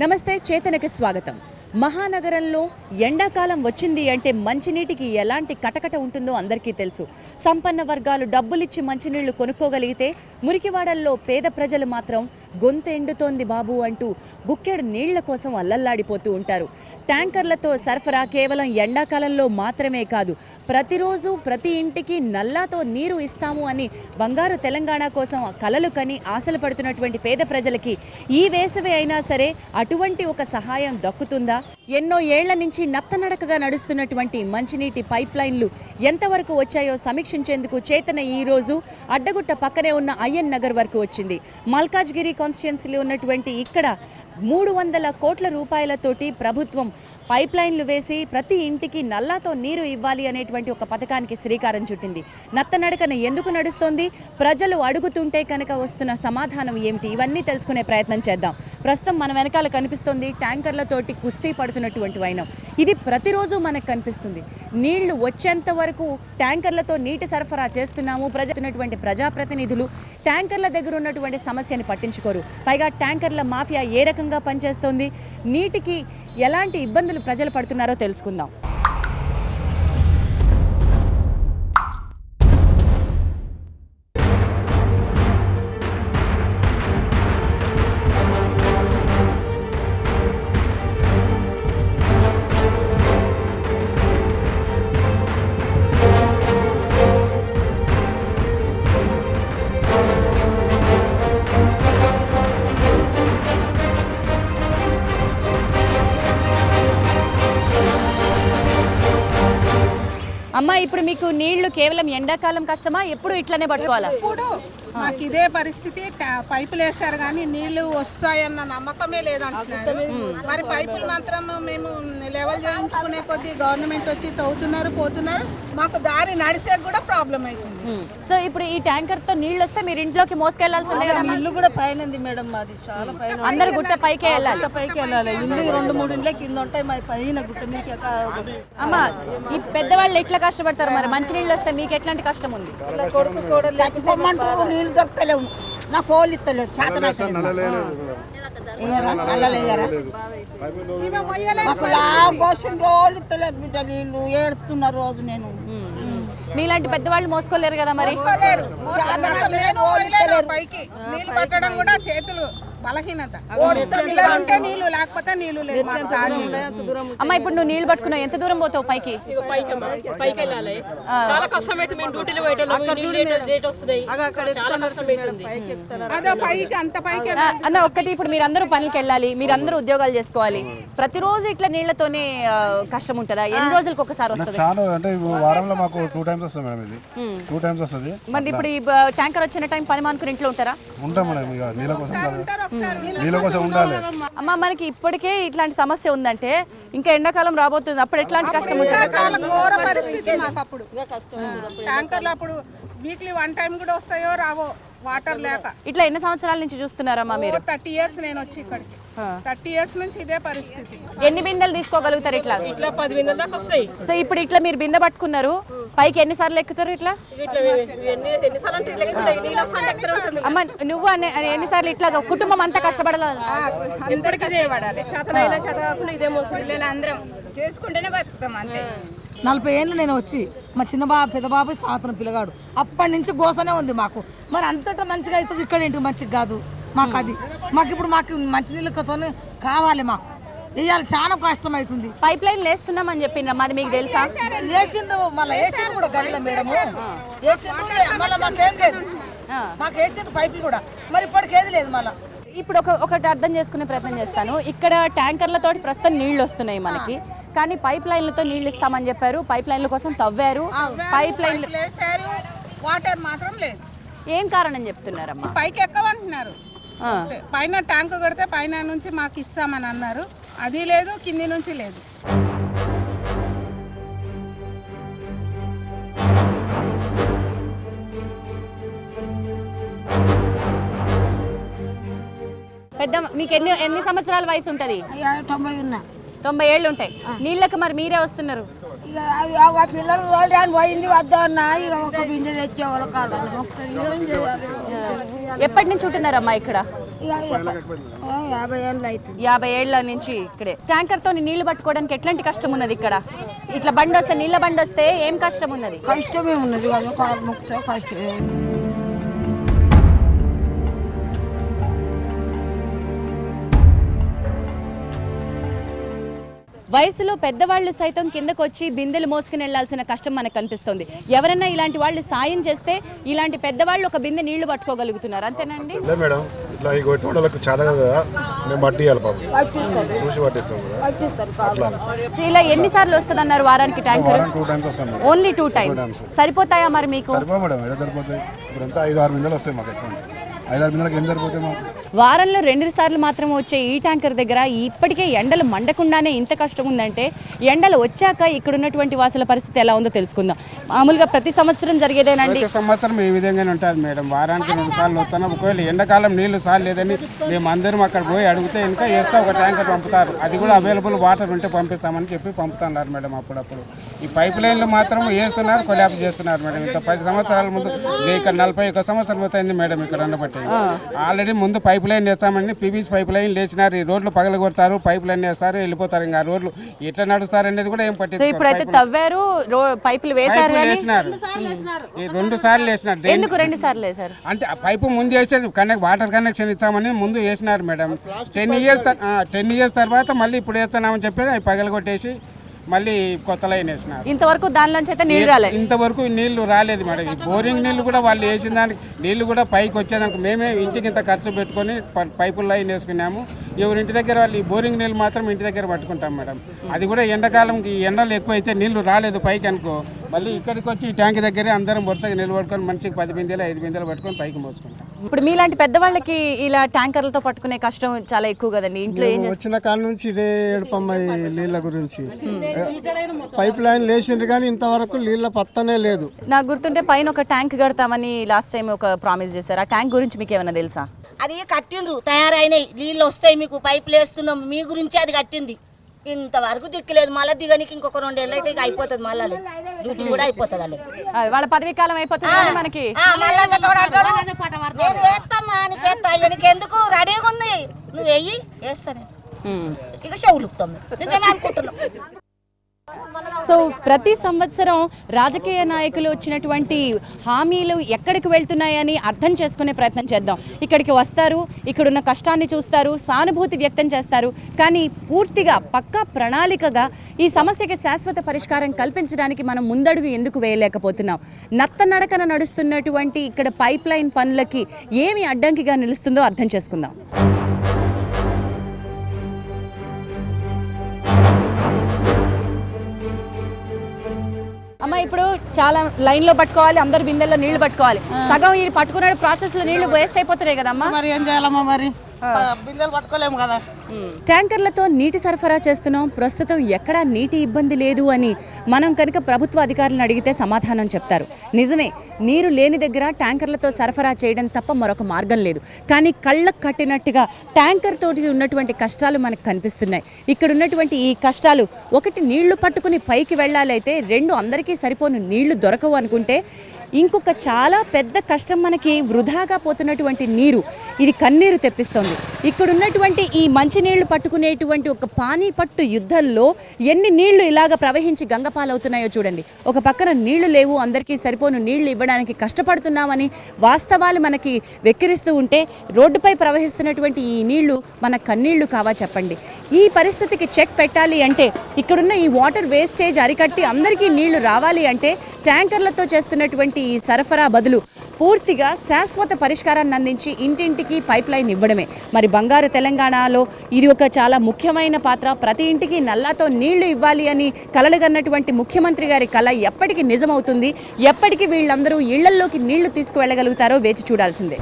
నమస్తే చేతనకి స్వాగతం. మహానగరంలో ఎండాకాలం వచ్చింది అంటే మంచినీటికి ఎలాంటి కటకట ఉంటుందో అందరికీ తెలుసు. సంపన్న వర్గాలు డబ్బులిచ్చి మంచినీళ్లు కొనుక్కోగలిగితే మురికివాడల్లో పేద ప్రజలు మాత్రం గొంతు ఎండుతోంది బాబు అంటూ గుక్కెడు నీళ్ల కోసం అల్లల్లాడిపోతూ ఉంటారు. ట్యాంకర్లతో సరఫరా కేవలం ఎండాకాలంలో మాత్రమే కాదు, ప్రతిరోజు ప్రతి ఇంటికి నల్లాతో నీరు ఇస్తాము అని బంగారు తెలంగాణ కోసం కలలు కని ఆశలు పడుతున్నటువంటి పేద ప్రజలకి ఈ వేసవి అయినా సరే అటువంటి ఒక సహాయం దక్కుతుందా? ఎన్నో ఏళ్ల నుంచి నత్తనడకగా నడుస్తున్నటువంటి మంచినీటి పైప్ లైన్లు ఎంతవరకు వచ్చాయో సమీక్షించేందుకు చేతన ఈ రోజు అడ్డగుట్ట పక్కనే ఉన్న అయ్యన్ నగర్ వరకు వచ్చింది. మల్కాజ్గిరి కాన్స్టిట్యుయెన్సీలో ఉన్నటువంటి ఇక్కడ 300 కోట్ల రూపాయలతోటి ప్రభుత్వం పైప్ లైన్లు వేసి ప్రతి ఇంటికి నల్లాతో నీరు ఇవ్వాలి అనేటువంటి ఒక పథకానికి శ్రీకారం చుట్టింది. నత్తనడకన ఎందుకు నడుస్తోంది, ప్రజలు అడుగుతుంటే కనుక వస్తున్న సమాధానం ఏమిటి, ఇవన్నీ తెలుసుకునే ప్రయత్నం చేద్దాం. ప్రస్తుతం మన వెనకాల కనిపిస్తుంది ట్యాంకర్లతోటి కుస్తీ పడుతున్నటువంటి వైనం. ఇది ప్రతిరోజు మనకు కనిపిస్తుంది. నీళ్లు వచ్చేంత వరకు ట్యాంకర్లతో నీటి సరఫరా చేస్తున్నాము. ప్రజలున్నటువంటి ప్రజాప్రతినిధులు ట్యాంకర్ల దగ్గర ఉన్నటువంటి సమస్యని పట్టించుకోరు. పైగా ట్యాంకర్ల మాఫియా ఏ రకంగా పనిచేస్తోంది, నీటికి ఎలాంటి ఇబ్బందులు ప్రజలు పడుతున్నారో తెలుసుకుందాం. అమ్మా, ఇప్పుడు మీకు నీళ్లు కేవలం ఎండాకాలం కష్టమా, ఎప్పుడు ఇట్లనే పట్టుకోవాలా? ఇప్పుడు మాకు ఇదే పరిస్థితి. పైపులు వేస్తారు కానీ నీళ్లు వస్తాయన్న నమ్మకమే లేదంటున్నారు. మరి పైపులు మాత్రం మేము లెవెల్ చేయించుకునే కొద్దీ గవర్నమెంట్ వచ్చి తవ్వుతున్నారు, పోతున్నారు. మాకు దారి నడిసే కూడా ప్రాబ్లం అవుతుంది. సో ఇప్పుడు ఈ ట్యాంకర్ తో నీళ్లు వస్తే మీరు ఇంట్లోకి మోసుకెళ్లాల్సిందే కదా? ఇల్లు కూడా పైన మేడం, మాది చాలా పైన. అందరు గుట్ట పైకే వెళ్ళాలి. పైకి వెళ్ళాలి. ఇల్లు 2-3 ఇండ్ల కింద ఉంటాయి, మా పైన గుట్ట మీకు. అమ్మా, ఈ పెద్దవాళ్ళు ఎట్లా కష్టపడతారు? మరి మంచి నీళ్ళు వస్తే మీకు ఎట్లాంటి కష్టం ఉంది? కొడుకు కూడా చచ్చిపోమంటారు, నీళ్ళు దొరకలేవు, నా కోళ్ళు ఇస్తలేరు, చేతన మాకు లాభం కోసం కోళ్ళు ఇస్తలేదు బిడ్డ. నీళ్ళు ఏడుతున్న రోజు నేను. మీలాంటి పెద్దవాళ్ళు మోసుకోలేరు కదా? మరి పైకి నీళ్లు పట్టడం కూడా చేతులు బలహీనత. ఉంటే నీళ్లు, లేకపోతే నీళ్లు లేదు. అమ్మా, ఇప్పుడు నువ్వు నీళ్లు పట్టుకున్నావు, ఎంత దూరం పోతావు పైకి? చాలా కష్టమైతే మేము డ్యూటీలో అన్న ఒక్కటి, ఇప్పుడు మీరందరూ పనులకి వెళ్ళాలి, మీరందరూ ఉద్యోగాలు చేసుకోవాలి. ప్రతిరోజు ఇట్లా నీళ్లతోనే కష్టం ఉంటుందా? ఎన్ని రోజులకు ఒకసారి వస్తుంది? చాలా అంటే వారంలో మాకు 2 times వస్తుంది మేడం. ఇది 2 times వస్తుంది. మరి ఇప్పుడు ఈ ట్యాంకర్ వచ్చిన టైం పని మానుకుని ఇంట్లో ఉంటారా? ఉంటాం మేడం, ఇక నీళ్ళ కోసం ఉండాలి. అమ్మ, మనకి ఇప్పటికే ఇట్లాంటి సమస్య ఉందంటే ఇంకా ఎండాకాలం రాబోతుంది, అప్పుడు ఎట్లాంటి కష్టం ఉంటుంది? ఘోర పరిస్థితి మాకు అప్పుడు. ట్యాంకర్లు అప్పుడు వీక్లీ 1 time కూడా వస్తాయో రావో వాటర్ లేక. ఇట్లా ఎన్ని సంవత్సరాల నుంచి చూస్తున్నారమ్మా మీరు? 30 years నేను వచ్చి ఇక్కడికి. 30 years నుంచి ఇదే పరిస్థితి. ఎన్ని బిందెలు తీసుకోగలుగుతారు ఇట్లా? 10 బిందెల దాకా వస్తాయి. సో ఇప్పుడు ఇట్లా మీరు బిందె పట్టుకున్నారు, పైకి ఎన్నిసార్లు ఎక్కుతారు ఇట్లా? అమ్మ, నువ్వు ఎన్నిసార్లు ఇట్లా కుటుంబం అంతా కష్టపడాలి? అందరం చేసుకుంటేనే బతుకుతాం అంతే. 40 ఏళ్ళు నేను వచ్చి, మా చిన్న బాబు పెద్ద బాబు సాతన పిల్లగాడు, అప్పటి నుంచి గోసనే ఉంది మాకు. మరి అంతటా మంచిగా అవుతుంది, ఇక్కడ ఏంటి మంచిగా కాదు మాకు. అది మాకు ఇప్పుడు మాకు మంచినీళ్ళతో కావాలి, మాకు వేయాలి, చాలా కష్టం అవుతుంది. పైప్ లైన్ వేస్తున్నామని చెప్పిండ్రా, మరి మీకు తెలుసా? వేసిండు, మళ్ళీ వేసిండు కూడా గల్ల మేడము, వేసిండు. మళ్ళీ మాకేం లేదు, మాకు వేసిండు పైపులు కూడా, మరి ఇప్పటికి ఏది లేదు. మళ్ళీ ఇప్పుడు ఒకటి అర్థం చేసుకునే ప్రయత్నం చేస్తాను. ఇక్కడ ట్యాంకర్లతో ప్రస్తుతం నీళ్లు వస్తున్నాయి మనకి, కానీ పైప్ లైన్లతో నీళ్లు ఇస్తామని చెప్పారు. పైప్ లైన్ల కోసం తవ్వారు, పైప్ లైన్లు వేసారు, వాటర్ మాత్రం లేదు. ఏం కారణం చెప్తున్నారమ్మా? పైకి ఎక్కమంటున్నారు. పైన ట్యాంక్ కడితే పైన నుంచి మాకు ఇస్తామని అన్నారు, అది లేదు, కింది నుంచి లేదు. పెద్ద మీకు ఎన్ని సంవత్సరాల వయసు ఉంటుంది? 90 ఉన్నా. 90 ఏళ్ళు ఉంటాయి. నీళ్ళకి మరి మీరే వస్తున్నారు? ఇక పిల్లలు పోయింది వద్దా అన్న, ఇక ఒక బిందె తెచ్చేవాళ్ళు కాదు. ఎప్పటి నుంచి ఉంటున్నారమ్మా ఇక్కడ? 50 ఏళ్ళు అవుతుంది. 50 ఏళ్ల నుంచి ఇక్కడే. ట్యాంకర్ తో నీళ్లు పట్టుకోవడానికి ఎట్లాంటి కష్టం ఉన్నది ఇక్కడ? ఇట్లా బండి వస్తే, నీళ్ళ బండి వస్తే ఏం కష్టం ఉన్నది? కష్టమే ఉన్నది కదా, కాలు ముక్తో కష్టమే. వయసులో పెద్దవాళ్ళు సైతం కిందకు వచ్చి బిందెలు మోసుకుని వెళ్లాల్సిన కష్టం మనకు కనిపిస్తుంది. ఎవరైనా ఇలాంటి వాళ్ళు సాయం చేస్తే ఇలాంటి పెద్దవాళ్ళు ఒక బిందె నీళ్లు పట్టుకోగలుగుతున్నారు, అంతేనండి? అదే మేడం, ఇట్లా ఈ కొట్టి వాళ్ళకి చదగా కదా, మేము పట్టి ఇవ్వాలి పాపం, చూసి పట్టిస్తాం కదా అట్లా. ఇలా ఎన్నిసార్లు వస్తుంది అన్నారు వారానికి ట్యాంకర్? 2 times వస్తాం. Only 2 times. సరిపోతాయా మరి మీకు? సరిపో మేడం, ఎలా సరిపోతాయి? ఇప్పుడు అంతా 5-6 బిందెలు వస్తాయి మాకు. ఎక్కువ 5-6 బిందెలకు ఏం సరిపోతాయి మాకు? వారంలో 2 సార్లు మాత్రమే వచ్చే ఈ ట్యాంకర్ దగ్గర ఇప్పటికే ఎండలు మండకుండానే ఇంత కష్టం ఉందంటే ఎండలు వచ్చాక ఇక్కడ ఉన్నటువంటి వాసుల పరిస్థితి ఎలా ఉందో తెలుసుకుందాం. మామూలుగా ప్రతి సంవత్సరం జరిగేదేనండి? ప్రతి సంవత్సరం ఈ విధంగానే ఉంటుంది మేడం. వారానికి 2 సార్లు వస్తున్నాం. ఒకవేళ ఎండాకాలం నీళ్లు సార్లు లేదని మేము అందరం అక్కడ పోయి అడిగితే ఇంకా వేస్తే ఒక ట్యాంకర్ పంపుతారు. అది కూడా అవైలబుల్ వాటర్ ఉంటే పంపిస్తామని చెప్పి పంపుతున్నారు మేడం. అప్పుడప్పుడు ఈ పైప్ లైన్లు మాత్రం వేస్తున్నారు, కొలాబ్ చేస్తున్నారు మేడం. ఇంత 10 సంవత్సరాల ముందు ఇక్కడ 41 సంవత్సరం అవుతుంది మేడం ఇక్కడ ఉండబట్టి. ఆల్రెడీ ముందు పైప్ లైన్ వేస్తామని పీవీసీ పైప్ లైన్ లేచినారు. ఈ రోడ్లు పగలగొడతారు, పైప్ లైన్ వేస్తారు, వెళ్ళిపోతారు. ఇంకా రోడ్లు ఎట్లా నడుస్తారు అనేది కూడా ఏం పట్టించుకోరు. ఇప్పుడైతే తవ్వారు, పైపులు వేశారు. వేసినారు 2 సార్లు వేసినారు. ఎందుకు 2 సార్లు వేశారు అంటే ఆ పైపు ముందు వేసారు, వాటర్ కనెక్షన్ ఇచ్చామని ముందు వేసినారు మేడం. 10 ఇయర్స్ తర్వాత మళ్ళీ ఇప్పుడు వేస్తున్నామని చెప్పి అవి పగలగొట్టేసి మళ్ళీ కొత్త లైన్ వేసినారు. ఇంతవరకు దానిలోంచి అయితే నీళ్ళు రాలేదు. ఇంతవరకు నీళ్లు రాలేదు మేడం. ఈ బోరింగ్ నీళ్లు కూడా వాళ్ళు వేసిన దానికి నీళ్లు కూడా పైకి వచ్చేదానికి మేమే ఇంటికి ఇంత ఖర్చు పెట్టుకొని పైపుల లైన్ వేసుకున్నాము. ఎవరింటి దగ్గర వాళ్ళు ఈ బోరింగ్ నీళ్ళు మాత్రం ఇంటి దగ్గర పట్టుకుంటాం మేడం. అది కూడా ఎండాకాలంకి ఎండలు ఎక్కువ అయితే నీళ్లు రాలేదు పైకి అనుకో, మళ్ళీ ఇక్కడికి వచ్చి ఈ ట్యాంక్ దగ్గరే అందరం వరుసగా నిలబడుకొని మంచిగా 10 బిందెలు 5 బిందెలు పట్టుకొని పైకి మోసుకుంటాం. ఇప్పుడు మీలాంటి పెద్దవాళ్ళకి ఇలా ట్యాంకర్లతో పట్టుకునే కష్టం చాలా ఎక్కువ కదండి. ఇంట్లో ఏం చేస్తారు? వచ్చిన కాడ నుంచి ఇదే ఏడుపమ్మ నీళ్ళ గురించి. పైప్ లైన్ లేచిండ్రు కానీ ఇంతవరకు నీళ్ళ పత్తనే లేదు. నాకు గుర్తుంటే పైన ఒక ట్యాంక్ కడతామని లాస్ట్ టైం ఒక ప్రామిస్ చేశారు. ఆ ట్యాంక్ గురించి మీకు ఏమైనా తెలుసా? అది కట్టిండ్రు, తయారైనాయి, నీళ్ళు వస్తాయి మీకు, పైపులు వేస్తున్నాం, మీ గురించి అది కట్టింది. ఇంతవరకు దిక్కులేదు. మళ్ళీ దిగనికి ఇంకొక 2 ఏళ్ళు అయితే ఇక అయిపోతుంది. మళ్ళీ డ్యూటీ కూడా అయిపోతుంది. అలాగే వాళ్ళ పదవీ కాలం అయిపోతుంది మనకి. నేను వేస్తామా నీకు వేస్తా, నీకెందుకు రెడీగా ఉంది, నువ్వు వెయ్యి వేస్తాను ఇక చెవులుపుతాం. నిజమే అనుకుంటున్నాం. సో ప్రతి సంవత్సరం రాజకీయ నాయకులు వచ్చినటువంటి హామీలు ఎక్కడికి వెళ్తున్నాయని అర్థం చేసుకునే ప్రయత్నం చేద్దాం. ఇక్కడికి వస్తారు, ఇక్కడున్న కష్టాన్ని చూస్తారు, సానుభూతి వ్యక్తం చేస్తారు. కానీ పూర్తిగా పక్కా ప్రణాళికగా ఈ సమస్యకి శాశ్వత పరిష్కారం కల్పించడానికి మనం ముందడుగు ఎందుకు వేయలేకపోతున్నాం? నత్తనడకన నడుస్తున్నటువంటి ఇక్కడ పైప్ లైన్ పనులకి ఏమి అడ్డంకిగా నిలుస్తుందో అర్థం చేసుకుందాం. అమ్మ, ఇప్పుడు చాలా లైన్ లో పట్టుకోవాలి, అందరు బిందెల్లో నీళ్లు పట్టుకోవాలి. సగం ఈ పట్టుకునే ప్రాసెస్ లో నీళ్లు వేస్ట్ అయిపోతున్నాయి కదమ్మా. మరి ఏం చేయాలమ్మా, మరి బిందెలు పట్టుకోలేము కదా. ట్యాంకర్లతో నీటి సరఫరా చేస్తున్నాం, ప్రస్తుతం ఎక్కడా నీటి ఇబ్బంది లేదు అని మనం కనుక ప్రభుత్వ అధికారులను అడిగితే సమాధానం చెప్తారు. నిజమే, నీరు లేని దగ్గర ట్యాంకర్లతో సరఫరా చేయడం తప్ప మరొక మార్గం లేదు. కానీ కళ్ళకు కట్టినట్టుగా ట్యాంకర్ తోటి ఉన్నటువంటి కష్టాలు మనకు కనిపిస్తున్నాయి. ఇక్కడ ఉన్నటువంటి ఈ కష్టాలు, ఒకటి నీళ్లు పట్టుకుని పైకి వెళ్ళాలైతే, 2 అందరికీ సరిపోను నీళ్లు దొరకవు అనుకుంటే, ఇంకొక చాలా పెద్ద కష్టం మనకి వృధాగా పోతున్నటువంటి నీరు. ఇది కన్నీరు తెప్పిస్తోంది. ఇక్కడ ఉన్నటువంటి ఈ మంచినీళ్లు పట్టుకునేటువంటి ఒక పానీపట్టు యుద్ధంలో ఎన్ని నీళ్లు ఇలాగ ప్రవహించి గంగపాలవుతున్నాయో చూడండి. ఒక పక్కన నీళ్లు లేవు, అందరికీ సరిపోను నీళ్లు ఇవ్వడానికి కష్టపడుతున్నామని వాస్తవాలు మనకి వెక్కిరిస్తూ ఉంటే, రోడ్డుపై ప్రవహిస్తున్నటువంటి ఈ నీళ్లు మన కన్నీళ్లు కావా చెప్పండి. ఈ పరిస్థితికి చెక్ పెట్టాలి అంటే, ఇక్కడున్న ఈ వాటర్ వేస్టేజ్ అరికట్టి అందరికీ నీళ్లు రావాలి అంటే, ట్యాంకర్లతో చేస్తున్నటువంటి ఈ సరఫరా బదులు పూర్తిగా శాశ్వత పరిష్కారాన్ని అందించి ఇంటింటికి పైప్ లైన్ ఇవ్వడమే. మరి బంగారు తెలంగాణలో ఇది ఒక చాలా ముఖ్యమైన పాత్ర. ప్రతి ఇంటికి నల్లాతో నీళ్లు ఇవ్వాలి అని కలలుగన్నటువంటి ముఖ్యమంత్రి గారి కల ఎప్పటికీ నిజమవుతుంది? ఎప్పటికీ వీళ్ళందరూ ఇళ్లల్లోకి నీళ్లు తీసుకువెళ్ళగలుగుతారో వేచి చూడాల్సిందే.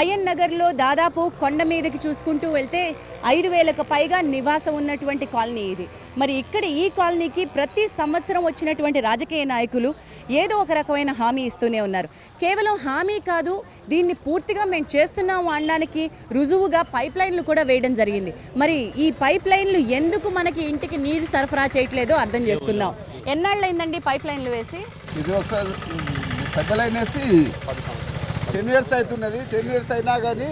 అయ్యన్ నగర్లో దాదాపు కొండ మీదకి చూసుకుంటూ వెళ్తే 5,000కు పైగా నివాసం ఉన్నటువంటి కాలనీ ఇది. మరి ఇక్కడ ఈ కాలనీకి ప్రతి సంవత్సరం వచ్చినటువంటి రాజకీయ నాయకులు ఏదో ఒక రకమైన హామీ ఇస్తూనే ఉన్నారు. కేవలం హామీ కాదు, దీన్ని పూర్తిగా మేము చేస్తున్నాము అనడానికి రుజువుగా పైప్ లైన్లు కూడా వేయడం జరిగింది. మరి ఈ పైప్ లైన్లు ఎందుకు మనకి ఇంటికి నీరు సరఫరా చేయట్లేదో అర్థం చేసుకుందాం. ఎన్నాళ్ళైందండి పైప్ లైన్లు వేసి? ఇది ఒక పెద్ద లైన్ వేసి 10 years అవుతున్నది. 10 years అయినా కానీ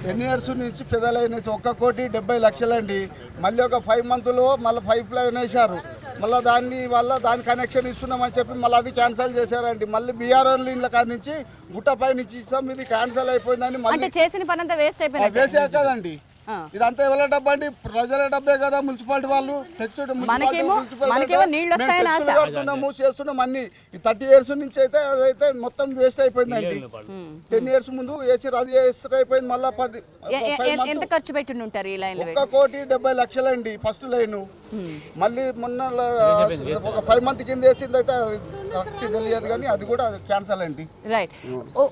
10 years నుంచి పెద్ద లైన్ వేసి 1,70,00,000 అండి. మళ్ళీ ఒక 5 monthsలో మళ్ళీ పైప్ లైన్ వేశారు. మళ్ళీ దాని కనెక్షన్ ఇస్తున్నామని చెప్పి మళ్ళీ అది క్యాన్సిల్ చేశారండి. మళ్ళీ బీఆర్ఎన్ లైన్ల కాడ నుంచి గుట్టపై నుంచి ఇస్తాం, ఇది క్యాన్సిల్ అయిపోయిందని మళ్ళీ చేసిన పని అంతా వేస్ట్ అయిపోయింది. వేసారు కదండి. ఇదంతా ఎవరి డబ్బు అండి? ప్రజల డబ్బే కదా. మున్సిపాలిటీ వాళ్ళు కడుతున్నాము, చేస్తున్నాం అన్ని. 30 years నుంచి అయితే అదైతే మొత్తం వేస్ట్ అయిపోయిందండి. 10 years ముందు వేసి అది వేస్ట్ అయిపోయింది. మళ్ళీ 10 ఎంత ఖర్చు పెట్టి ఉంటారు ఈ లైన్? 1,70,00,000 అండి ఫస్ట్ లైన్. మళ్ళీ మొన్న ఒక 5 months కింద వేసింది అయితే తెలియదు కానీ అది కూడా క్యాన్సల్ అండి. రైట్,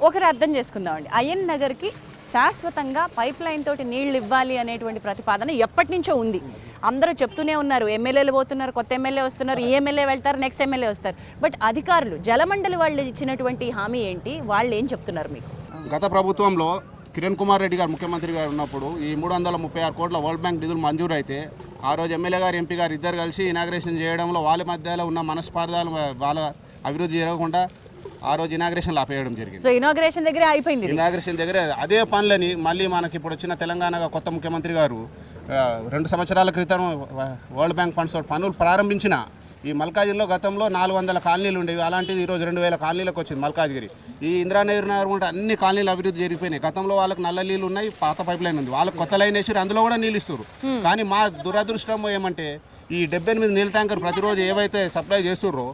ఒకరు అర్థం చేసుకుందామండి. అయ్యన్ నగర్కి శాశ్వతంగా పైప్ లైన్ తోటి నీళ్లు ఇవ్వాలి అనేటువంటి ప్రతిపాదన ఎప్పటి నుంచో ఉంది. అందరూ చెప్తూనే ఉన్నారు, ఎమ్మెల్యేలు పోతున్నారు, కొత్త ఎమ్మెల్యే వస్తున్నారు, ఈ ఎమ్మెల్యే వెళ్తారు, నెక్స్ట్ ఎమ్మెల్యే వస్తారు. బట్ అధికారులు జలమండలి వాళ్ళు ఇచ్చినటువంటి హామీ ఏంటి, వాళ్ళు ఏం చెప్తున్నారు మీకు? గత ప్రభుత్వంలో కిరణ్ కుమార్ రెడ్డి గారు ముఖ్యమంత్రి గారు ఉన్నప్పుడు ఈ 336 కోట్ల వరల్డ్ బ్యాంక్ నిధులు మంజూరు అయితే ఆ రోజు ఎమ్మెల్యే గారు ఎంపీ గారు ఇద్దరు కలిసి ఇనాగ్రేషన్ చేయడంలో వాళ్ళ మధ్యలో ఉన్న మనస్పార్థాలు వాళ్ళ అభివృద్ధి జరగకుండా ఆ రోజు ఇనాగ్రేషన్లు ఆపేయడం జరిగింది. సో ఇనాగ్రేషన్ దగ్గరే అయిపోయింది. ఇనాగ్రేషన్ దగ్గరే అదే పనులని మళ్ళీ మనకి ఇప్పుడు వచ్చిన తెలంగాణ కొత్త ముఖ్యమంత్రి గారు 2 సంవత్సరాల క్రితం వరల్డ్ బ్యాంక్ ఫండ్స్ పనులు ప్రారంభించిన ఈ మల్కాజిగిరిలో గతంలో 400 కాలనీలు ఉండేవి. అలాంటిది ఈరోజు 2,000 కాలనీలకు వచ్చింది మల్కాజిగిరి. ఈ ఇందిరానగర్ నగర్ కూడా అన్ని కాలనీలు అభివృద్ధి జరిగిపోయినాయి. గతంలో వాళ్ళకి నల్ల నీళ్ళు ఉన్నాయి, పాత పైప్ లైన్ ఉంది, వాళ్ళకి కొత్త లైన్ వేసి అందులో కూడా నీళ్ళు ఇస్తారు. కానీ మా దురదృష్టం ఏమంటే ఈ 78 నీళ్ళ ట్యాంకర్ ప్రతిరోజు ఏవైతే సప్లై చేస్తుర్రో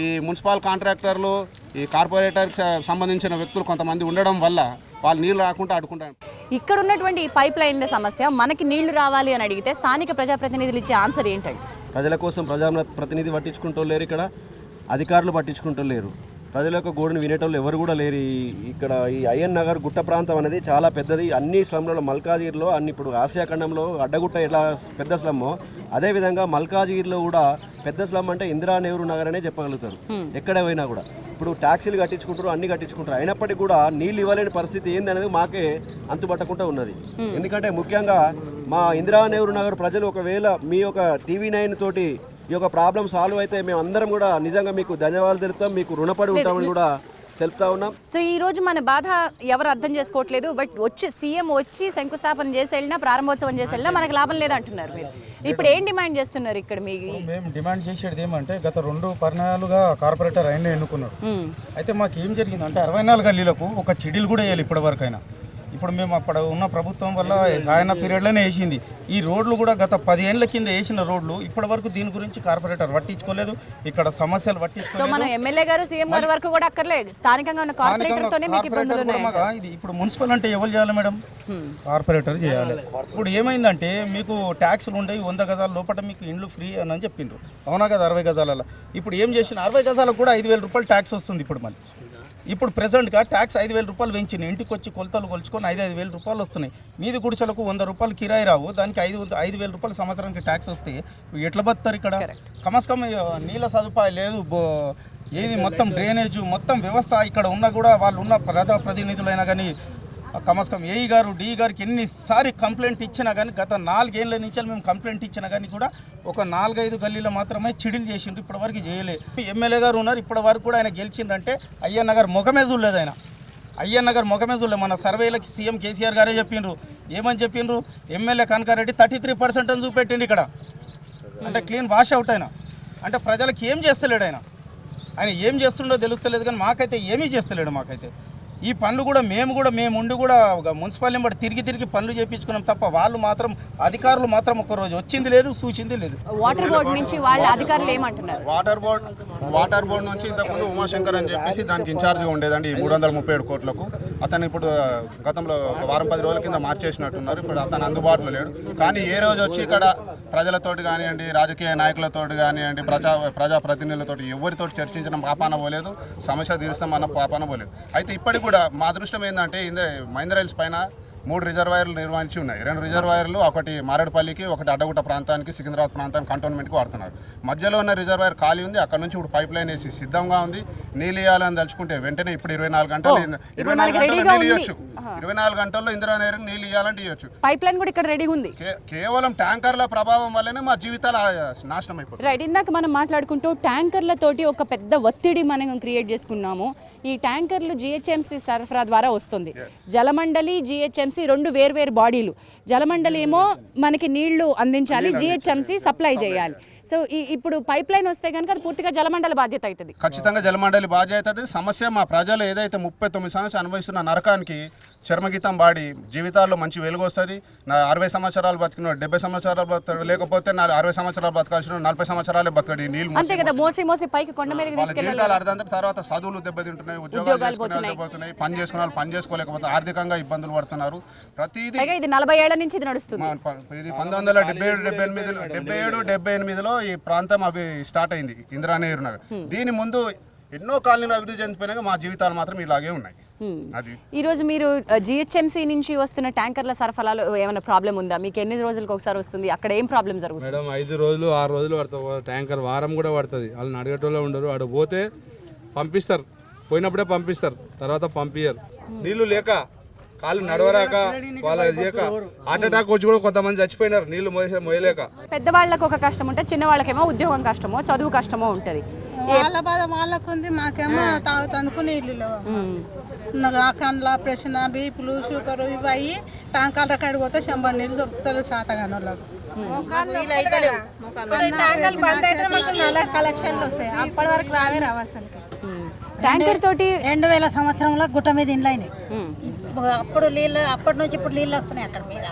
ఈ మున్సిపల్ కాంట్రాక్టర్లు, ఈ కార్పొరేటర్కి సంబంధించిన వ్యక్తులు కొంతమంది ఉండడం వల్ల వాళ్ళు నీళ్ళు రాకుండా అడ్డుకుంటారు. ఇక్కడ ఉన్నటువంటి ఈ పైప్ లైన్ల సమస్య, మనకి నీళ్లు రావాలి అని అడిగితే స్థానిక ప్రజాప్రతినిధులు ఇచ్చే ఆన్సర్ ఏంటండి? ప్రజల కోసం ప్రతినిధి పట్టించుకుంటూ లేరు, ఇక్కడ అధికారులు పట్టించుకుంటూ లేరు, ప్రజల యొక్క గోడును వినేటోళ్ళు ఎవరు కూడా లేరు. ఇక్కడ ఈ అయ్యన్ నగర్ గుట్ట ప్రాంతం అనేది చాలా పెద్దది. అన్ని స్లమ్లలో మల్కాజిగిరిలో ఇప్పుడు ఆసియా ఖండంలో అడ్డగుట్ట ఎట్లా పెద్ద స్లమ్మో అదేవిధంగా మల్కాజిగిరిలో కూడా పెద్ద స్లమ్ అంటే ఇందిరా నెహ్రూ నగర్ అనే చెప్పగలుగుతారు. ఎక్కడ పోయినా కూడా ఇప్పుడు ట్యాక్సీలు కట్టించుకుంటారు, అన్ని కట్టించుకుంటారు, అయినప్పటికీ కూడా నీళ్ళు ఇవ్వలేని పరిస్థితి ఏందనేది మాకే అంతుపట్టకుండా ఉన్నది. ఎందుకంటే ముఖ్యంగా మా ఇందిరా నెహ్రూ నగర్ ప్రజలు ఒకవేళ మీ యొక్క TV9 తోటి ఈ యొక్క ప్రాబ్లం సాల్వ్ అయితే మేము అందరం కూడా నిజంగా మీకు ధన్యవాదాలు తెలుపుతాం, మీకు రుణపడి ఉంటామని కూడా తెలుపుతా ఉన్నాం. సో ఈ రోజు మన బాధ ఎవరు అర్థం చేసుకోవట్లేదు. బట్ సీఎం వచ్చి శంకుస్థాపన చేసి వెళ్ళినా, ప్రారంభోత్సవం చేసి వెళ్ళినా మనకు లాభం లేదంటున్నారు. మీరు ఇప్పుడు ఏం డిమాండ్ చేస్తున్నారు ఇక్కడ? మేము డిమాండ్ చేసేది ఏమంటే గత 2 పర్యాయాలుగా కార్పొరేటర్ ఆయన ఎన్నుకున్నాడు. అయితే మాకు ఏం జరిగిందంటే 64 గల్లీలకు ఒక చెడీలు కూడా వేయాలి ఇప్పటి వరకు అయినా. ఇప్పుడు మేము అక్కడ ఉన్న ప్రభుత్వం వల్ల సాయన పీరియడ్లోనే వేసింది. ఈ రోడ్లు కూడా గత 10 ఏళ్ల కింద వేసిన రోడ్లు ఇప్పటి వరకు దీని గురించి కార్పొరేటర్ పట్టించుకోలేదు. ఇక్కడ సమస్యలు పట్టించుకోలేదు. మన ఎమ్మెల్యే గారు సీఎం గారి వరకు కూడా అక్కర్లేదు, స్థానికంగా ఉన్న కార్పొరేటర్తోనే మీకు ఇబ్బందులు ఉన్నాయి. ఇది ఇప్పుడు మున్సిపల్ అంటే ఎవరు చేయాలి మేడం? కార్పొరేటర్ చేయాలి. ఇప్పుడు ఏమైందంటే మీకు ట్యాక్సులు ఉండేవి, 100 గజాల లోపల మీకు ఇండ్లు ఫ్రీ అని చెప్పిండ్రు, అవునా కదా? 60 గజాలలో ఇప్పుడు ఏం చేసిన 60 గజాలకు కూడా 5,000 రూపాయలు ట్యాక్స్ వస్తుంది. ఇప్పుడు ప్రెసెంట్గా ట్యాక్స్ 5,000 రూపాయలు పెంచింది. ఇంటికి వచ్చి కొలతలు కొలుచుకొని 5,000 రూపాయలు వస్తున్నాయి. మీది గుడిసెలకు 100 రూపాయలు కిరాయి రావు, దానికి 5,000 రూపాయలు సంవత్సరానికి ట్యాక్స్ వస్తే ఎట్లా బతారు? ఇక్కడ కమస్కమ్ నీళ్ళ సదుపాయం లేదు, ఏది మొత్తం డ్రైనేజ్ మొత్తం వ్యవస్థ ఇక్కడ ఉన్నా కూడా వాళ్ళు ఉన్న ప్రజాప్రతినిధులైనా కానీ కమస్కమ్ ఏఈ గారు డి గారికి ఎన్నిసారి కంప్లైంట్ ఇచ్చినా కానీ గత 4 ఏళ్ళ నుంచి మేము కంప్లైంట్ ఇచ్చినా కానీ కూడా ఒక 4-5 గల్లీలో మాత్రమే చిడిలు చేసిండ్రు, ఇప్పటివరకు చేయలేదు. ఎమ్మెల్యే గారు ఉన్నారు, ఇప్పటి వరకు కూడా ఆయన గెలిచిండ్రంటే అయ్యన్ నగర్ ముఖమే చూడలేదు. ఆయన అయ్యన్ నగర్ ముఖమే చూడలేదు. మన సర్వేలకి సీఎం కేసీఆర్ గారే చెప్పిండ్రు. ఏమని చెప్పిండ్రు? ఎమ్మెల్యే కనకారెడ్డి 33% అని చూపెట్టిండు ఇక్కడ. అంటే క్లీన్ వాష్ అవుట్ అయినా అంటే ప్రజలకు ఏం చేస్తలేడు ఆయన. ఆయన ఏం చేస్తుండో తెలుస్తలేదు కానీ మాకైతే ఏమీ చేస్తలేడు. మాకైతే ఈ పనులు కూడా మేము ఉండి కూడా మున్సిపాలిటీ బట్టి తిరిగి పనులు చేయించుకున్నాం తప్ప వాళ్ళు మాత్రం అధికారులు మాత్రం ఒక్కరోజు వచ్చింది లేదు, చూసింది లేదు. వాటర్ బోర్డు నుంచి వాళ్ళ అధికారులు ఏమంటున్నారు? వాటర్ బోర్డు వాటర్ బోర్డు నుంచి ఇంతకుముందు ఉమాశంకర్ అని చెప్పేసి దానికి ఇన్ఛార్జ్గా ఉండేదండి ఈ 337 కోట్లకు. అతను ఇప్పుడు గతంలో ఒక వారం 10 రోజుల కింద మార్చేసినట్టున్నారు. ఇప్పుడు అతను అందుబాటులో లేడు. కానీ ఏ రోజు వచ్చి ఇక్కడ ప్రజలతోటి కానివ్వండి, రాజకీయ నాయకులతోటి కానివ్వండి, ప్రజాప్రతినిధులతో ఎవరితో చర్చించిన పాపాన పోలేదు, సమస్య తీరుస్తామన్న పాపాన పోలేదు. అయితే ఇప్పటికి కూడా మా అదృష్టం ఏంటంటే మహేంద్ర హిల్స్ పైన 3 రిజర్వాయర్లు నిర్వహించి ఉన్నాయి. 2 రిజర్వాయర్లు, ఒకటి మారేడుపల్లికి, ఒకటి అడ్డగుట్ట ప్రాంతానికి, సికింద్రాబాద్ ప్రాంతానికి కంటోన్మెంట్కి వాడుతున్నారు. మధ్యలో ఉన్న రిజర్వాయర్ ఖాళీ ఉంది. అక్కడ నుంచి ఇప్పుడు పైప్ లైన్ వేసి సిద్ధంగా ఉంది. నీళ్ళు ఇవ్వాలని తలుచుకుంటే వెంటనే ఇప్పుడు 24 గంటలు నీళ్ళు ఇవ్వచ్చు. 24 గంటల్లో ఇందిరానగర్కి నీళ్ళు ఇవ్వాలంటే ఇవ్వచ్చు. పైప్ లైన్ కూడా ఇక్కడ రెడీగా ఉంది. కేవలం ట్యాంకర్ల ప్రభావం వల్లనే మా జీవితాలు నాశనం అయిపోతుంది. రైట్, ఇందాక మనం మాట్లాడుకుంటూ ట్యాంకర్లతోటి ఒక పెద్ద ఒత్తిడి మనం క్రియేట్ చేసుకున్నాము. ఈ ట్యాంకర్లు జిహెచ్ఎంసీ సరఫరా ద్వారా వస్తుంది. జలమండలి, జిహెచ్ఎంసీ 2 వేర్వేరు బాడీలు. జలమండలి ఏమో మనకి నీళ్లు అందించాలి, జిహెచ్ఎంసీ సప్లై చేయాలి. సో ఇప్పుడు పైప్ లైన్ వస్తే కనుక అది పూర్తిగా జలమండలి బాధ్యత అవుతుంది. ఖచ్చితంగా జలమండలి బాధ్యత అవుతుంది. సమస్య మా ప్రజలు ఏదైతే 39 సంవత్సరాలు అనుభవిస్తున్న నరకానికి చర్మగీతం బాడి జీవితాల్లో మంచి వెలుగు వస్తుంది. 60 సంవత్సరాలు బతికిన 70 సంవత్సరాలు బతకడు, లేకపోతే 60 సంవత్సరాలు బతకాల్సిన 40 సంవత్సరాలు బతకడు. నీళ్ళు అంతే కదా, మోసి పైకి కొండ మీద జీవితాలు అర్థం. తర్వాత చదువులు దెబ్బతింటున్నాయి, ఉద్యోగాలు దెబ్బతింటున్నాయి, పని చేసుకున్న వాళ్ళు పని చేసుకోలేకపోతే ఆర్థికంగా ఇబ్బందులు పడుతున్నారు. ప్రతిదీ ఇది 40 ఏళ్ల నుంచి ఇది నడుస్తుంది. ఇది 1977-78లో ఈ ప్రాంతం అవి స్టార్ట్ అయింది, ఇందిరానగర్ నగర్. దీని ముందు ఎన్నో కాలనీలు అభివృద్ధి చెందిపోయినాక మా జీవితాలు మాత్రం ఇలాగే ఉన్నాయి. ఈ రోజు మీరు జిహెచ్ఎంసీ నుంచి వస్తున్న ట్యాంకర్ల సరఫరాలో ఏమైనా ప్రాబ్లం ఉందా? మీకు ఎన్ని రోజులకు ఒకసారి వస్తుంది? అక్కడ ఏం ప్రాబ్లం జరుగుతుంది? మేడం 5 రోజులు 6 రోజులు పడుతుంది ట్యాంకర్, వారం కూడా పడుతుంది. వాళ్ళని అడిగేటోళ్ళే ఉండరు. అక్కడ పోతే పంపిస్తారు, పోయినప్పుడే పంపిస్తారు, తర్వాత పంపించరు. నీళ్లు లేక కాళ్ళు నడవరాక వాళ్ళ హార్ట్ అటాక్ వచ్చి కూడా కొంతమంది చచ్చిపోయినారు నీళ్లు మోయలేక. పెద్దవాళ్ళకు ఒక కష్టం ఉంటే చిన్న వాళ్ళకేమో ఉద్యోగం కష్టమో చదువు కష్టమో ఉంటుంది. వాళ్ళ బాధ వాళ్ళకు ఉంది, మాకేమో తాగుతందుకు నీళ్ళు కండ్ల ప్రెషన్, బీపులు, షుగర్ ఇవి అయ్యి ట్యాంకర్ల కాడికి పోతే 100 నీళ్ళు దొరుకుతారు శాతగాని వాళ్ళకు. ట్యాంకర్లు బంద్ అయితే మాకు నెల కలెక్షన్లు వస్తాయి, అప్పటి వరకు రావు అసలు. ట్యాంకర్ తోటి 2000 సంవత్సరంలో గుట్ట మీద ఇండ్లు అయినాయి. అప్పుడు నీళ్ళు, అప్పటి నుంచి ఇప్పుడు నీళ్ళు వస్తున్నాయి అక్కడ మీద.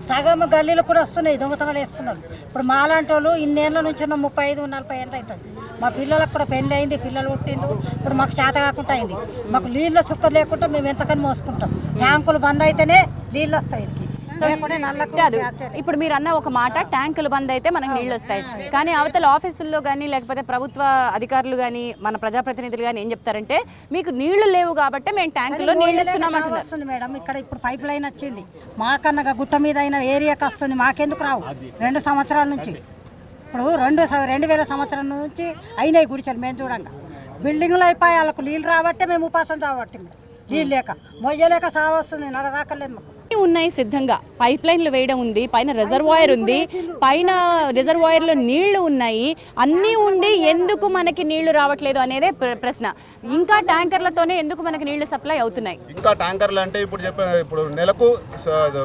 సగం గల్లీలు కూడా వస్తున్నాయి, దొంగతనాలు వేసుకున్నారు. ఇప్పుడు మాలాంటి వాళ్ళు ఇన్నేళ్ళ నుంచి 35-40 ఏళ్ళు అవుతుంది. మా పిల్లలకు కూడా పెళ్ళి అయింది, పిల్లలు పుట్టిండ్రు. ఇప్పుడు మాకు చేత కాకుండా అయింది. మాకు నీళ్ళ సుక్క లేకుండా మేము ఎంతకని మోసుకుంటాం. ట్యాంకులు బంద్ అయితేనే నీళ్ళు వస్తాయి. ఇప్పుడు మీరు అన్న ఒక మాట, ట్యాంకులు బంద్ అయితే మనకు నీళ్ళు వస్తాయి. కానీ అవతల ఆఫీసుల్లో కానీ లేకపోతే ప్రభుత్వ అధికారులు కానీ మన ప్రజాప్రతినిధులు కానీ ఏం చెప్తారంటే, మీకు నీళ్లు లేవు కాబట్టి మేము ట్యాంకులో నీళ్ళు ఇస్తున్నాం వస్తుంది మేడం. ఇక్కడ ఇప్పుడు పైప్ లైన్ వచ్చింది, మాకన్నా గుట్ట మీద అయిన ఏరియాకి వస్తుంది, మాకెందుకు రావు? 2 సంవత్సరాల నుంచి, ఇప్పుడు 2000 సంవత్సరం నుంచి అయినాయి గుడిచలు. మేము చూడంగా బిల్డింగ్లు అయిపోయి వాళ్ళకు నీళ్ళు రాబట్టే మేము ఉపాసం చావడుతుంది. నీళ్ళు లేక మొయ్యలేక సావస్తుంది, నడరాకలేదు మాకు. ఉన్నాయి సిద్ధంగా, పైప్ లైన్లు వేయడం ఉంది, పైన రిజర్వాయర్ ఉంది, పైన రిజర్వాయర్లో నీళ్లు ఉన్నాయి, అన్నీ ఉండి ఎందుకు మనకి నీళ్లు రావట్లేదు అనేదే ప్రశ్న. ఇంకా ట్యాంకర్లతోనే ఎందుకు మనకి నీళ్లు సప్లై అవుతున్నాయి? ఇంకా ట్యాంకర్లు అంటే ఇప్పుడు నెలకు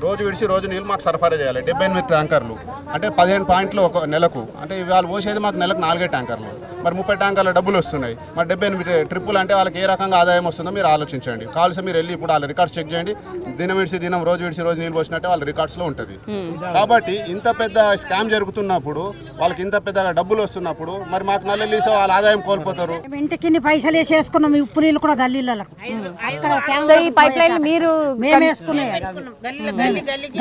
రోజు విడిచి రోజు నీళ్ళు మాకు సరఫరా చేయాలి. 78 ట్యాంకర్లు అంటే 15 పాయింట్లు ఒక నెలకు. అంటే వాళ్ళు పోసేది మాకు నెలకు 4 ట్యాంకర్లు. మరి 30 ట్యాంకర్ల డబ్బులు వస్తున్నాయి. మరి 78 ట్రిప్పులు అంటే వాళ్ళకి ఏ రకంగా ఆదాయం వస్తుందో మీరు ఆలోచించండి. కాల్సి మీరు వెళ్ళి ఇప్పుడు వాళ్ళ రికార్డ్స్ చెక్ చేయండి. దినం విడిచి దినం, రోజు విడిచి రోజు నీళ్ళు పోసినట్టే వాళ్ళ రికార్డ్స్లో ఉంటుంది. కాబట్టి ఇంత పెద్ద స్కామ్ జరుగుతున్నప్పుడు, వాళ్ళకి ఇంత పెద్దగా డబ్బులు వస్తున్నప్పుడు మరి మాకు నల్లెల్లీసో వాళ్ళ ఆదాయం కోల్పోతారు. ఇంటికి పైసలు వేసుకున్నాం, ఉప్పు నీళ్ళు కూడా గల్లీలలో. ఈ పైప్ లైన్ మీరు మేము వేసుకునే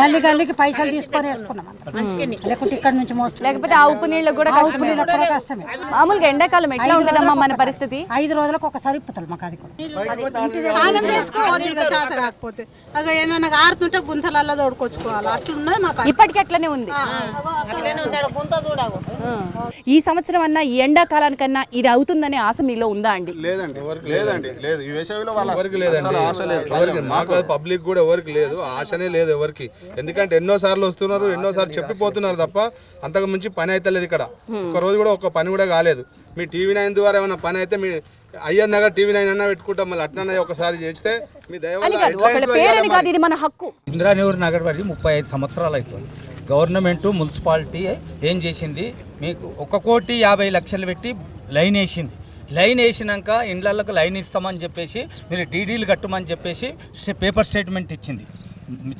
గల్లీ గల్లీకి పైసలు తీసుకొని వేసుకున్నాం. లేకపోతే ఇక్కడ నుంచి మోస్ట్, లేకపోతే ఆ ఉప్పు నీళ్ళు కూడా కష్టమే. మామూలుగా ఎండాకాలం ఎట్లా ఉంటుందమ్మా మన పరిస్థితి? 5 రోజులకు ఒకసారి ఇప్పుతారు మాకు. అది స్నానం చేసుకోవద్దు ఇక చేత కాకపోతే, ఏమైనా ఆరుతుంటే గుంతలల్లో తోడుకొచ్చుకోవాలి. అట్లున్నది మాకు ఇప్పటికీ అట్లనే ఉంది. ఈ సంవత్సరం అన్నా ఈ ఎండాకాలానికన్నా ఇది అవుతుందనే ఆశ మీలో ఉందా అండి? లేదండి, లేదు. ఈ వేసవిలో ఎవరికి లేదండి, మాకు పబ్లిక్ కూడా ఎవరికి లేదు, ఆశనే లేదు ఎవరికి. ఎందుకంటే ఎన్నోసార్లు వస్తున్నారు, ఎన్నోసార్లు చెప్పిపోతున్నారు తప్ప అంతకు మించి పని అయితే లేదు. ఇక్కడ ఒక రోజు కూడా ఒక పని కూడా కాలేదు. మీ టీవీ9 ద్వారా ఏమైనా పని అయితే మీ అయ్యన్ నగర్ టీవీ9 అన్నా పెట్టుకుంటాం, మళ్ళీ అట్లనే ఒకసారి చేస్తే మీ దయ వల్ల. ఇందిరానగర్ నగర్ వరకు 35 సంవత్సరాలు అవుతుంది. గవర్నమెంట్ మున్సిపాలిటీ ఏం చేసింది, మీకు 1,50,00,000 పెట్టి లైన్ వేసింది. లైన్ వేసినాక ఇండ్లకు లైన్ ఇస్తామని చెప్పేసి మీరు డీడీలు కట్టమని చెప్పేసి పేపర్ స్టేట్మెంట్ ఇచ్చింది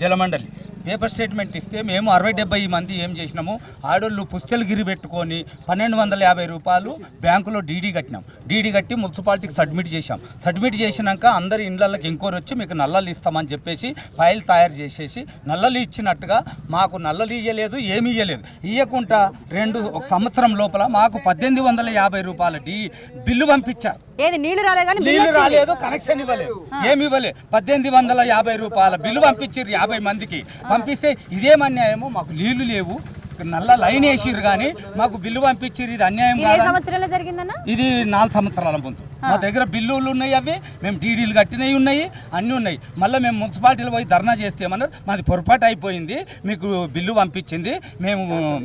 జలమండలి. పేపర్ స్టేట్మెంట్ ఇస్తే మేము 60-70 మంది ఏం చేసినాము, ఆడోళ్ళు పుస్తెలగిరి పెట్టుకొని 1250 రూపాయలు బ్యాంకులో డీడీ కట్టినాం. డీడీ కట్టి మున్సిపాలిటీకి సబ్మిట్ చేశాం. సబ్మిట్ చేసినాక అందరి ఇండ్లకి ఎంక్వైరీ వచ్చి మీకు నల్లలు ఇస్తామని చెప్పేసి ఫైల్ తయారు చేసేసి నల్లలు ఇచ్చినట్టుగా మాకు నల్లలు ఇయ్యలేదు, ఏమి ఇయ్యలేదు. ఇయ్యకుండా ఒక సంవత్సరం లోపల మాకు 1850 రూపాయల బిల్లు పంపించారు. ఏది నీళ్లు రాలేదు కానీ నీళ్లు రాలేదు, కనెక్షన్ ఇవ్వలేదు, ఏమి ఇవ్వలేదు. 1850 రూపాయల బిల్లు పంపించారు 50 మందికి. పంపిస్తే ఇదేం అన్యాయమో, మాకు నీళ్లు లేవు, నల్ల లైన్ వేసిరు కానీ మాకు బిల్లు పంపించారు. ఇది అన్యాయం కాదు. సంవత్సరాలు జరిగిందన్న ఇది 4 సంవత్సరాల ముందు మా దగ్గర బిల్లులు ఉన్నాయి, అవి మేము డీడీలు కట్టినవి ఉన్నాయి, అన్నీ ఉన్నాయి. మళ్ళీ మేము మున్సిపాలిటీలో పోయి ధర్నా చేస్తేమన్నారు, మాది పొరపాటు అయిపోయింది, మీకు బిల్లు పంపించింది,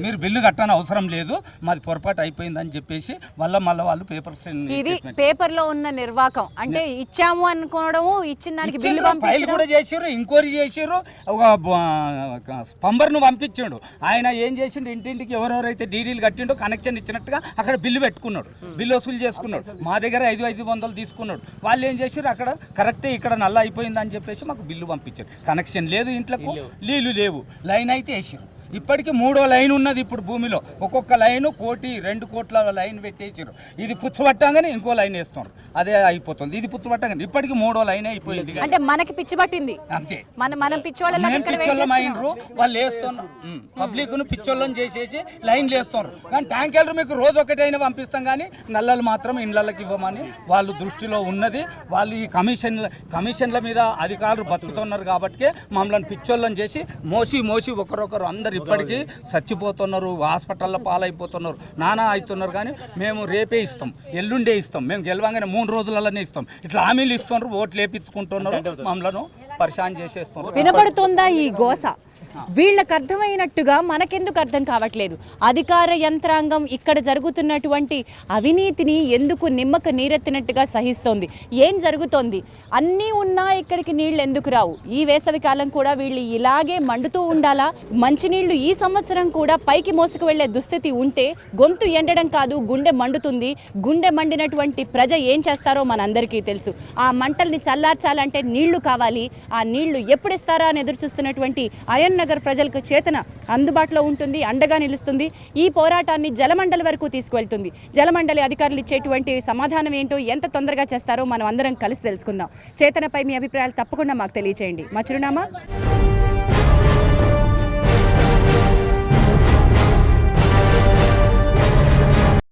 మీరు బిల్లు కట్టని అవసరం లేదు, మాది పొరపాటు అయిపోయింది అని చెప్పేసి మళ్ళీ వాళ్ళు పేపర్స్ ఇది పేపర్లో ఉన్న నిర్వాకం అంటే ఇచ్చాము అనుకోవడము, ఇచ్చిన దానికి బిల్లు ఫైల్ కూడా చేసారు, ఎంక్వైరీ చేసారు, ఒక స్పంబర్ను పంపించాడు. ఆయన ఏం చేసిండు, ఇంటింటికి ఎవరెవరైతే డీడీలు కట్టిండో కనెక్షన్ ఇచ్చినట్టుగా అక్కడ బిల్లు పెట్టుకున్నాడు, బిల్లు వసూలు చేసుకున్నాడు. మా దగ్గర 500 తీసుకున్నాడు. వాళ్ళు ఏం చేశారు, అక్కడ కరెక్టే ఇక్కడ నల్ల అయిపోయింది అని చెప్పేసి మాకు బిల్లు పంపించారు. కనెక్షన్ లేదు, ఇంట్లోకి నీళ్లు లేవు, లైన్ అయితే వేసారు. ఇప్పటికీ 3వ లైన్ ఉన్నది. ఇప్పుడు భూమిలో ఒక్కొక్క లైను 1-2 కోట్ల లైన్ పెట్టేసారు. ఇది పుచ్చుపట్టంగానే ఇంకో లైన్ వేస్తున్నారు, అదే అయిపోతుంది. ఇది పుచ్చుపట్టంగానే ఇప్పటికి 3వ లైన్ అయిపోయింది. అంటే మనకి పిచ్చి పట్టింది అంతే. మనం పిచ్చోళ్ళం అయినరు, వాళ్ళు వేస్తున్నారు, పబ్లిక్ ను పిచ్చోళ్ళని చేసేసి లైన్లు వేస్తున్నారు. కానీ ట్యాంకర్లు మీకు రోజు ఒకటైనా పంపిస్తాం, కానీ నల్లలు మాత్రం ఇళ్ళకి ఇవ్వమని వాళ్ళు దృష్టిలో ఉన్నది. వాళ్ళు ఈ కమిషన్ల మీద అధికారులు బతుకుతున్నారు కాబట్టి మమ్మల్ని పిచ్చోళ్ళని చేసి మోసి ఒకరొకరు అందరు ఇప్పటికీ చచ్చిపోతున్నారు, హాస్పిటల్లో పాలైపోతున్నారు, నానా అవుతున్నారు. కానీ మేము రేపే ఇస్తాం, ఎల్లుండే ఇస్తాం, మేము గెలవంగానే 3 రోజులలోనే ఇస్తాం. ఇట్లా హామీలు ఇస్తున్నారు, ఓట్లు వేపించుకుంటున్నారు, మమ్మల్ని పరిశాన్ చేసేస్తున్నారు. వినపడుతుందా ఈ గోస? వీళ్ళకి అర్థమైనట్టుగా మనకెందుకు అర్థం కావట్లేదు? అధికార యంత్రాంగం ఇక్కడ జరుగుతున్నటువంటి అవినీతిని ఎందుకు నిమ్మక నీరెత్తినట్టుగా సహిస్తోంది? ఏం జరుగుతోంది? అన్నీ ఉన్నా ఇక్కడికి నీళ్లు ఎందుకు రావు? ఈ వేసవి కాలం కూడా వీళ్ళు ఇలాగే మండుతూ ఉండాలా? మంచినీళ్లు ఈ సంవత్సరం కూడా పైకి మోసుకు వెళ్లే దుస్థితి ఉంటే గొంతు ఎండడం కాదు, గుండె మండుతుంది. గుండె మండినటువంటి ప్రజ ఏం చేస్తారో మనందరికీ తెలుసు. ఆ మంటల్ని చల్లార్చాలంటే నీళ్లు కావాలి. ఆ నీళ్లు ఎప్పుడు ఇస్తారా అని ఎదురు చూస్తున్నటువంటి అయన్ నగర్ ప్రజలకు చేతన అందుబాటులో ఉంటుంది, అండగా నిలుస్తుంది. ఈ పోరాటాన్ని జలమండలి వరకు తీసుకువెళ్తుంది. జలమండలి అధికారులు ఇచ్చేటువంటి సమాధానం ఏంటో, ఎంత తొందరగా చేస్తారో మనం అందరం కలిసి తెలుసుకుందాం. చేతనపై మీ అభిప్రాయాలు తప్పకుండా మాకు తెలియచేయండి. మా చిరునామా